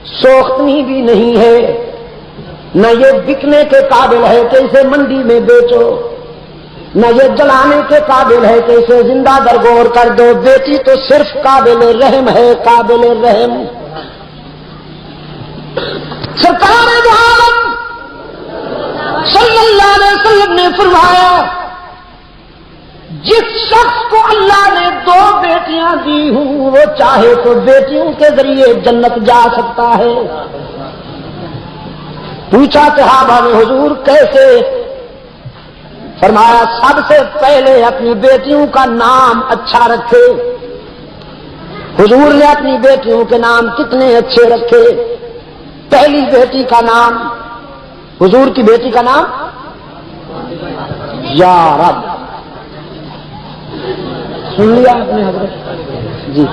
سوختنی بھی نہیں ہے، نہ یہ بکنے کے قابل ہے کہ اسے منڈی میں بیچو، نہ یہ جلانے کے قابل ہے کہ اسے زندہ درگور کر دو۔ بیٹی تو صرف قابل رحم ہے، قابل رحم۔ سرکار دو عالم صلی اللہ علیہ وسلم نے فرمایا جس شخص کو اللہ نے 2 بیٹیاں دی ہوں وہ چاہے تو بیٹیوں کے ذریعے جنت جا سکتا ہے۔ پوچھا صحابہ نے حضور کیسے؟ فرمایا سب سے پہلے اپنی بیٹیوں کا نام اچھا رکھے۔ حضور نے اپنی بیٹیوں کے نام کتنے اچھے رکھے؟ پہلی بیٹی کا نام، حضور کی بیٹی کا نام یا رب، سن لیا آپ نے حضرت جی؟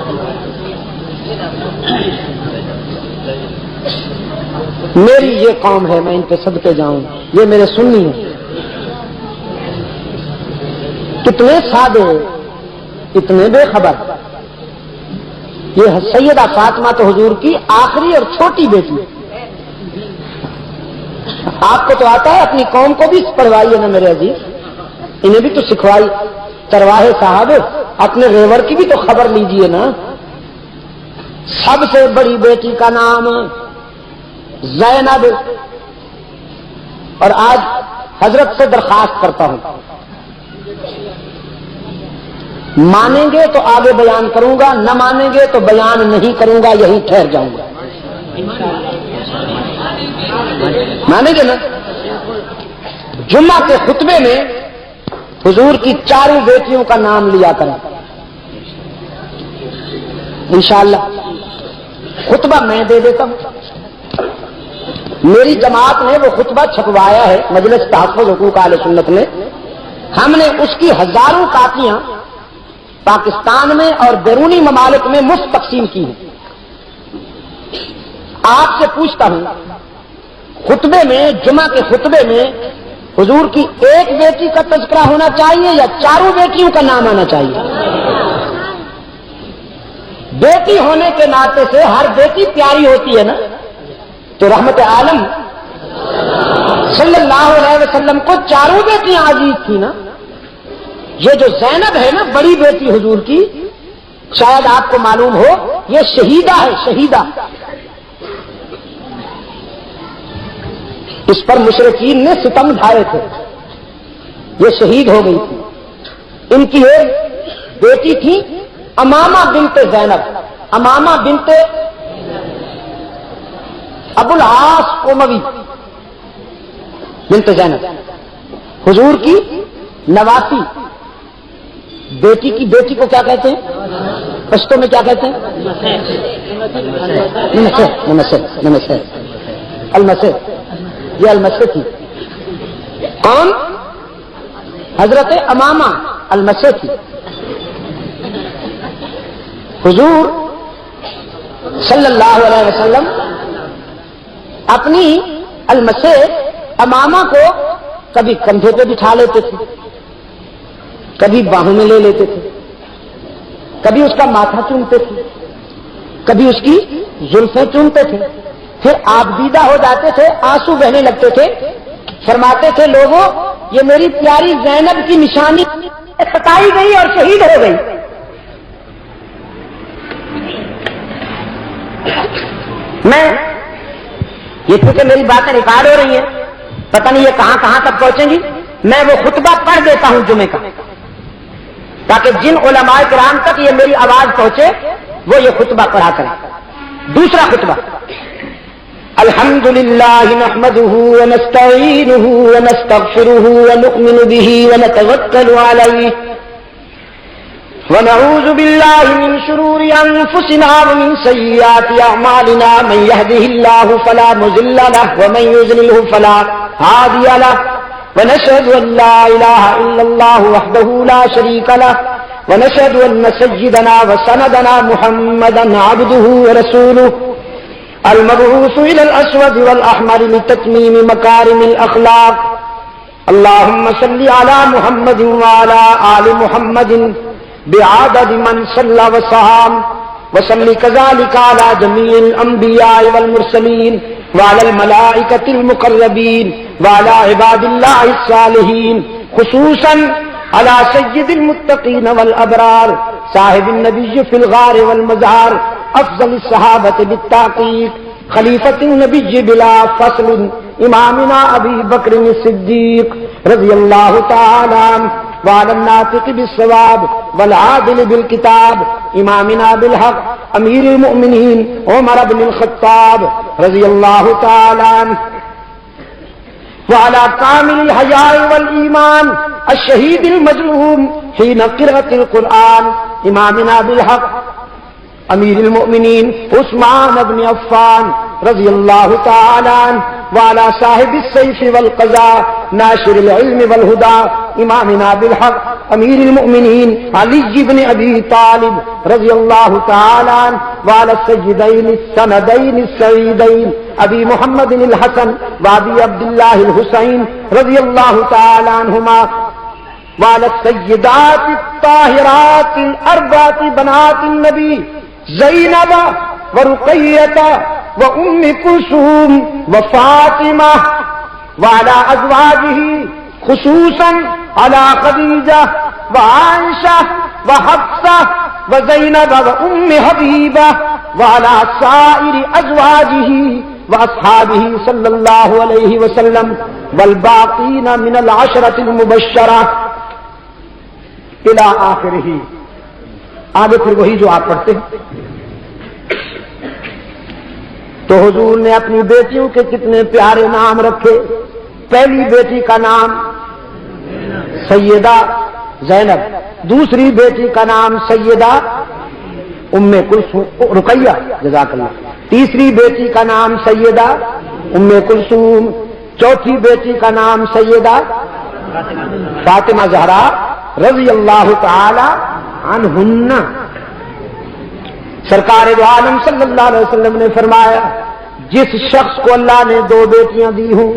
میری یہ قوم ہے، میں ان پہ صدقے جاؤں، یہ میرے سنی ہیں، کتنے سادے، کتنے بے خبر۔ یہ سیدہ فاطمہ تو حضور کی آخری اور چھوٹی بیٹی۔ آپ کو تو آتا ہے، اپنی قوم کو بھی پڑھوائیے نا میرے عزیز، انہیں بھی تو سکھوائی۔ ترواہ صاحب اپنے ریور کی بھی تو خبر لیجئے نا۔ سب سے بڑی بیٹی کا نام زینب، اور آج حضرت سے درخواست کرتا ہوں، مانیں گے تو آگے بیان کروں گا، نہ مانیں گے تو بیان نہیں کروں گا، یہیں ٹھہر جاؤں گا۔ مانیں گے نا؟ جمعہ کے خطبے میں حضور کی 4 بیٹیوں کا نام لیا کریں انشاءاللہ۔ خطبہ میں دے دیتا ہوں، میری جماعت نے وہ خطبہ چھپوایا ہے مجلس تحفظ حقوق اہل سنت میں، ہم نے اس کی ہزاروں کاپیاں پاکستان میں اور بیرونی ممالک میں مفت تقسیم کی ہیں۔ آپ سے پوچھتا ہوں، خطبے میں، جمعہ کے خطبے میں حضور کی 1 بیٹی کا تذکرہ ہونا چاہیے یا 4 بیٹیوں کا نام آنا چاہیے؟ بیٹی ہونے کے ناطے سے ہر بیٹی پیاری ہوتی ہے نا، تو رحمت عالم صلی اللہ علیہ وسلم کو 4 بیٹیاں عزیز تھی نا۔ یہ جو زینب ہے نا بڑی بیٹی حضور کی، شاید آپ کو معلوم ہو، یہ شہیدہ ہے، شہیدہ۔ اس پر مشرکین نے ستم ڈھائے تھے، یہ شہید ہو گئی تھی۔ ان کی ایک بیٹی تھی امامہ بنت زینب، امامہ بنت ابو العاص اموی بنت زینب، حضور کی نواسی۔ بیٹی کی بیٹی کو کیا کہتے ہیں؟ پشتو میں کیا کہتے ہیں؟ نمسے، المسے، یہ المسے تھی۔ کون؟ حضرت امامہ المسے تھی۔ حضور صلی اللہ علیہ وسلم اپنی المسے امامہ کو کبھی کندھے پہ بٹھا لیتے تھے، کبھی باہوں میں لے لیتے تھے، کبھی اس کا ماتھا چومتے تھے، کبھی اس کی زلفیں چومتے تھے۔ پھر آپ دیدہ ہو جاتے تھے، آنسو بہنے لگتے تھے، فرماتے تھے لوگوں یہ میری پیاری زینب کی نشانی ستائی گئی اور شہید ہو گئی۔ میں یہ کیونکہ میری باتیں ریکارڈ ہو رہی ہیں، پتہ نہیں یہ کہاں کہاں تک پہنچیں گی، میں وہ خطبہ پڑھ دیتا ہوں جمعے کا، تاکہ جن علماء کرام تک یہ میری آواز پہنچے وہ یہ خطبہ پڑھا کریں۔ دوسرا خطبہ، الحمدللہ نحمده ونستعینه ونستغفره ونؤمن به ونتوکل علیہ ونعوذ باللہ من شرور انفسنا ومن سیئات اعمالنا، من يهده الله فلا مضل له ومن يضلل فلا هادي له، ونشهد ان لا اله الا الله وحده لا شريك له، ونشهد ان سيدنا وسندنا محمدا عبده ورسوله المبعوث الى الاسود والاحمر لتتميم مكارم الاخلاق۔ اللهم صل على محمد وعلى آل محمد بعدد من صلى وصام وصلی کذالک علی جمیع الانبیاء والمرسلین وعلی الملائکۃ المقربین وعلی عباد اللہ الصالحین خصوصا علی سید المتقین والابرار صاحب النبی فی الغار والمزار افضل الصحابۃ بالتحقیق خلیفۃ النبی بلا فصل امامنا ابی بکر الصدیق رضی اللہ تعالی عنہ وعلى الناطق بالصواب والعادل بالكتاب امامنا بالحق امیر المؤمنین عمر بن الخطاب رضی اللہ تعالی عنہ وعلى كامل الحياء والإيمان الشهيد المظلوم حين قراءة القرآن امامنا بالحق امیر المؤمنین عثمان بن عفان رضی اللہ تعالی عنہ وعلى صاحب السيف والقضاء ناشر العلم والهدى امامنا بالحق امیر المؤمنین علی بن ابی طالب رضی اللہ تعالی عنہ وعلى السيدين السندين السعيدين ابی محمد الحسن وابی عبداللہ الحسین رضی اللہ تعالی عنہما وعلى السيدات الطاہرات الاربعۃ بنات النبی زینب ورقیۃ وام کلثوم وفاطمہ وعلى ازواجہ خصوصا على خدیجہ وعائشہ وحفصہ وزینب وام حبیبہ وعلى سائر ازواجہ واصحابہ صلی اللہ علیہ وسلم والباقین من العشرۃ المبشرہ الی آخرہ. آگے پھر وہی جو آپ پڑھتے ہیں. تو حضور نے اپنی بیٹیوں کے کتنے پیارے نام رکھے. پہلی بیٹی کا نام سیدہ زینب، دوسری بیٹی کا نام سیدہ ام کلثوم رقیہ جزاک اللہ، تیسری بیٹی کا نام سیدہ ام کلثوم، چوتھی بیٹی کا نام سیدہ فاطمہ زہرا رضی اللہ تعالی عنہن. سرکار دو عالم صلی اللہ علیہ وسلم نے فرمایا جس شخص کو اللہ نے دو بیٹیاں دی ہوں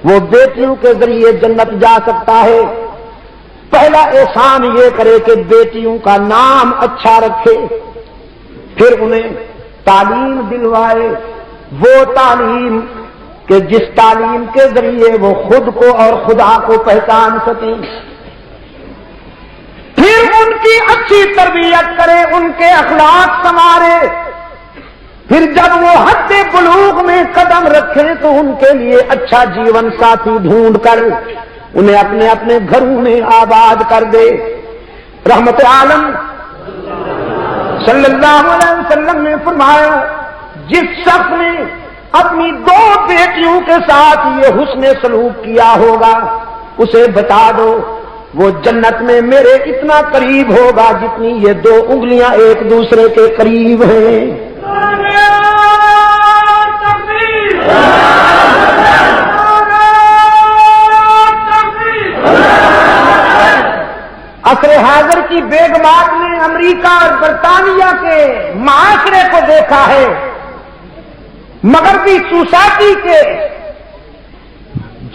وہ بیٹیوں کے ذریعے جنت جا سکتا ہے. پہلا احسان یہ کرے کہ بیٹیوں کا نام اچھا رکھے، پھر انہیں تعلیم دلوائے، وہ تعلیم کہ جس تعلیم کے ذریعے وہ خود کو اور خدا کو پہچان سکیں. پھر ان کی اچھی تربیت کرے، ان کے اخلاق سنوارے. پھر جب وہ حد بلوغ میں قدم رکھے تو ان کے لیے اچھا جیون ساتھی ڈھونڈ کر انہیں اپنے اپنے گھروں میں آباد کر دے. رحمت عالم صلی اللہ علیہ وسلم نے فرمایا جس شخص نے اپنی دو بیٹیوں کے ساتھ یہ حسن سلوک کیا ہوگا اسے بتا دو وہ جنت میں میرے اتنا قریب ہوگا جتنی یہ دو انگلیاں ایک دوسرے کے قریب ہیں. عصر حاضر کی بیگمات نے امریکہ اور برطانیہ کے معاشرے کو دیکھا ہے، مغربی سوسائٹی کے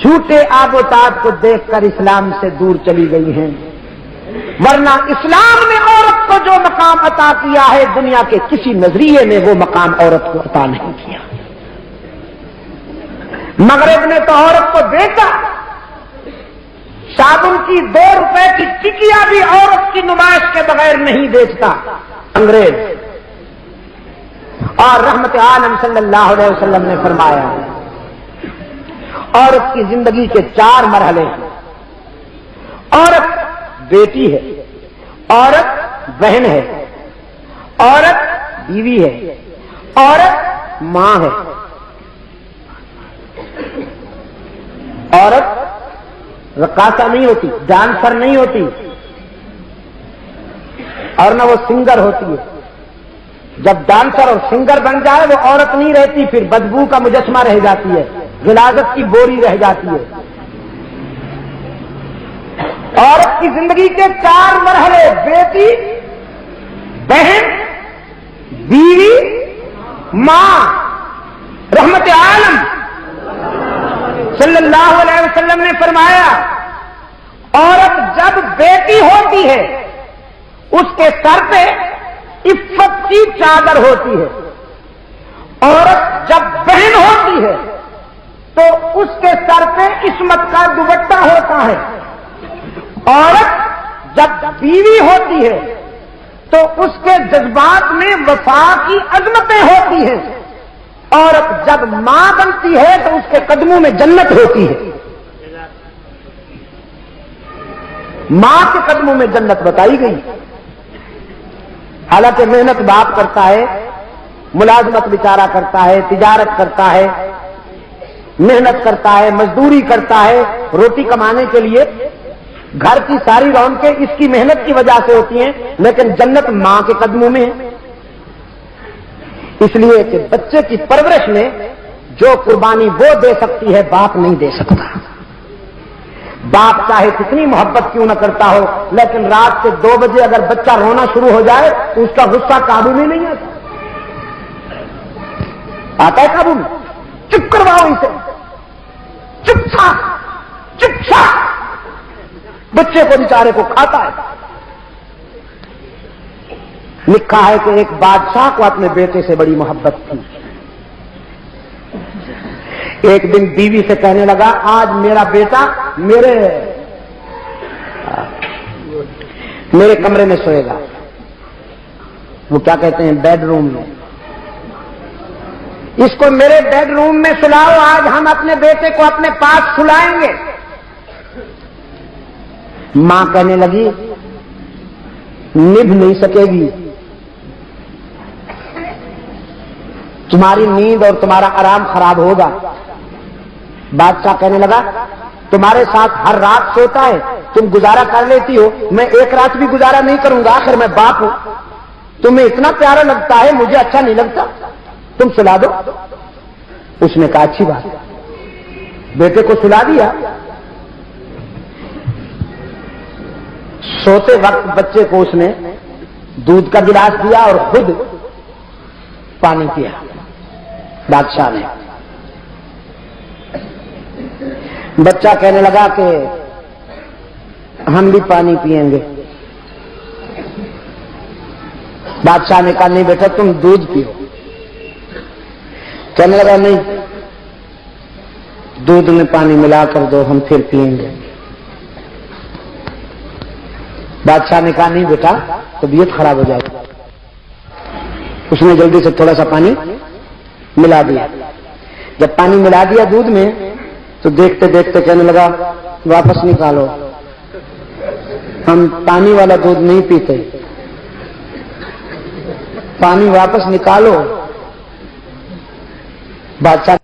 جھوٹے آبوتاب کو دیکھ کر اسلام سے دور چلی گئی ہیں. ورنہ اسلام نے عورت کو جو مقام عطا کیا ہے دنیا کے کسی نظریے نے وہ مقام عورت کو عطا نہیں کیا. مغرب نے تو عورت کو بیچا، صابن کی 2 روپے کی ٹکیا بھی عورت کی نمائش کے بغیر نہیں بیچتا انگریز. اور رحمت عالم صلی اللہ علیہ وسلم نے فرمایا عورت کی زندگی کے 4 مرحلے ہیں. عورت بیٹی ہے، عورت بہن ہے، عورت بیوی ہے، عورت ماں ہے. عورت رقاصہ نہیں ہوتی، ڈانسر نہیں ہوتی، اور نہ وہ سنگر ہوتی ہے. جب ڈانسر اور سنگر بن جائے وہ عورت نہیں رہتی، پھر بدبو کا مجسمہ رہ جاتی ہے، غلاظت کی بوری رہ جاتی ہے. عورت کی زندگی کے 4 مرحلے: بیٹی، بہن، بیوی، ماں. رحمت عالم صلی اللہ علیہ وسلم نے فرمایا عورت جب بیٹی ہوتی ہے اس کے سر پہ عفت کی چادر ہوتی ہے. عورت جب بہن ہوتی ہے تو اس کے سر پہ عصمت کا دوپٹہ ہوتا ہے. عورت جب بیوی ہوتی ہے تو اس کے جذبات میں وفا کی عظمتیں ہوتی ہیں. عورت جب ماں بنتی ہے تو اس کے قدموں میں جنت ہوتی ہے. ماں کے قدموں میں جنت بتائی گئی. حالانکہ محنت باپ کرتا ہے, ملازمت بیچارہ کرتا ہے, تجارت کرتا ہے, محنت کرتا ہے, مزدوری کرتا ہے روٹی کمانے کے لیے. گھر کی ساری رونقیں اس کی محنت کی وجہ سے ہوتی ہیں, لیکن جنت ماں کے قدموں میں ہے. اس لیے کہ بچے کی پرورش میں جو قربانی وہ دے سکتی ہے باپ نہیں دے سکتا. باپ چاہے کتنی محبت کیوں نہ کرتا ہو, لیکن رات کے 2 بجے اگر بچہ رونا شروع ہو جائے تو اس کا غصہ قابو میں نہیں آتا. آتا ہے قابو میں؟ چپ کرواؤ اسے, چپ چھا بچے کو بیچارے کو کھاتا ہے. لکھا ہے کہ ایک بادشاہ کو اپنے بیٹے سے بڑی محبت تھی. ایک دن بیوی سے کہنے لگا آج میرا بیٹا میرے کمرے میں سوئے گا. وہ کیا کہتے ہیں, بیڈ روم میں. اس کو میرے بیڈ روم میں سلاؤ, آج ہم اپنے بیٹے کو اپنے پاس سلائیں گے. ماں کہنے لگی نبھ نہیں سکے گی, تمہاری نیند اور تمہارا آرام خراب ہوگا. بادشاہ کہنے لگا تمہارے ساتھ ہر رات سوتا ہے, تم گزارا کر لیتی ہو, میں ایک رات بھی گزارا نہیں کروں گا, آخر میں باپ ہوں. تمہیں اتنا پیارا لگتا ہے, مجھے اچھا نہیں لگتا, تم سلا دو. اس نے کہا اچھی بات. بیٹے کو سلا دیا. سوتے وقت بچے کو اس نے دودھ کا گلاس دیا اور خود پانی پیا. بادشاہ نے. بچہ کہنے لگا کہ ہم بھی پانی پئیں گے. بادشاہ نے کہا نہیں بیٹا تم دودھ پیو. کہنے لگا نہیں, دودھ میں پانی ملا کر دو, ہم پھر پئیں گے. بادشاہ نے کہا نہیں بیٹا طبیعت خراب ہو جائے گی. اس نے جلدی سے تھوڑا سا پانی ملا دیا. جب پانی ملا دیا دودھ میں تو دیکھتے دیکھتے کہنے لگا واپس نکالو, ہم پانی والا دودھ نہیں پیتے, پانی واپس نکالو. بادشاہ